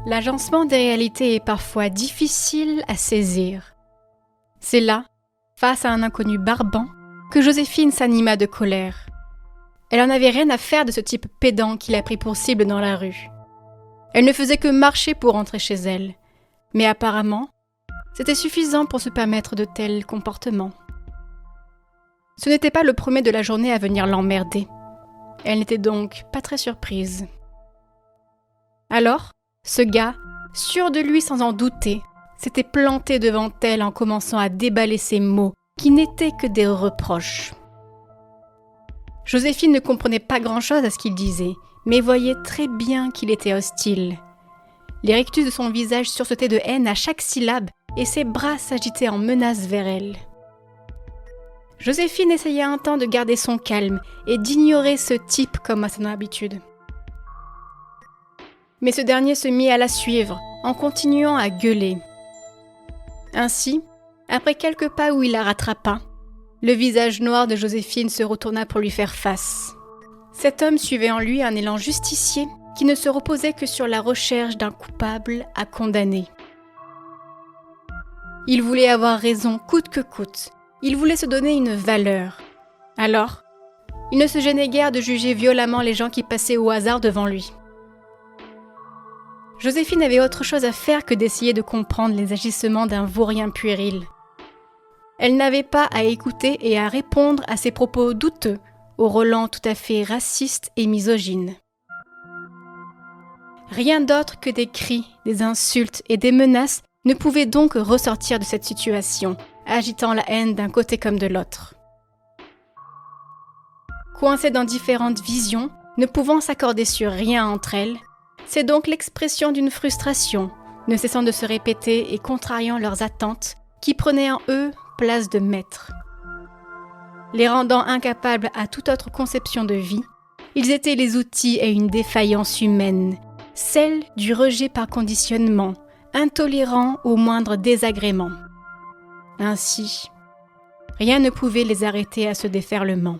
L'agencement des réalités est parfois difficile à saisir. C'est là, face à un inconnu barbant, que Joséphine s'anima de colère. Elle en avait rien à faire de ce type pédant qui l'a pris pour cible dans la rue. Elle ne faisait que marcher pour rentrer chez elle, mais apparemment, c'était suffisant pour se permettre de tels comportements. Ce n'était pas le premier de la journée à venir l'emmerder. Elle n'était donc pas très surprise. Alors, ce gars, sûr de lui sans en douter, s'était planté devant elle en commençant à déballer ses mots, qui n'étaient que des reproches. Joséphine ne comprenait pas grand-chose à ce qu'il disait, mais voyait très bien qu'il était hostile. Les rictus de son visage sursautaient de haine à chaque syllabe, et ses bras s'agitaient en menace vers elle. Joséphine essayait un temps de garder son calme et d'ignorer ce type comme à son habitude. Mais ce dernier se mit à la suivre, en continuant à gueuler. Ainsi, après quelques pas où il la rattrapa, le visage noir de Joséphine se retourna pour lui faire face. Cet homme suivait en lui un élan justicier qui ne se reposait que sur la recherche d'un coupable à condamner. Il voulait avoir raison coûte que coûte. Il voulait se donner une valeur. Alors, il ne se gênait guère de juger violemment les gens qui passaient au hasard devant lui. Joséphine avait autre chose à faire que d'essayer de comprendre les agissements d'un vaurien puéril. Elle n'avait pas à écouter et à répondre à ses propos douteux, au relent tout à fait raciste et misogyne. Rien d'autre que des cris, des insultes et des menaces ne pouvaient donc ressortir de cette situation, agitant la haine d'un côté comme de l'autre. Coincées dans différentes visions, ne pouvant s'accorder sur rien entre elles, c'est donc l'expression d'une frustration, ne cessant de se répéter et contrariant leurs attentes, qui prenaient en eux place de maître. Les rendant incapables à toute autre conception de vie, ils étaient les outils à une défaillance humaine, celle du rejet par conditionnement, intolérant au moindre désagrément. Ainsi, rien ne pouvait les arrêter à ce déferlement.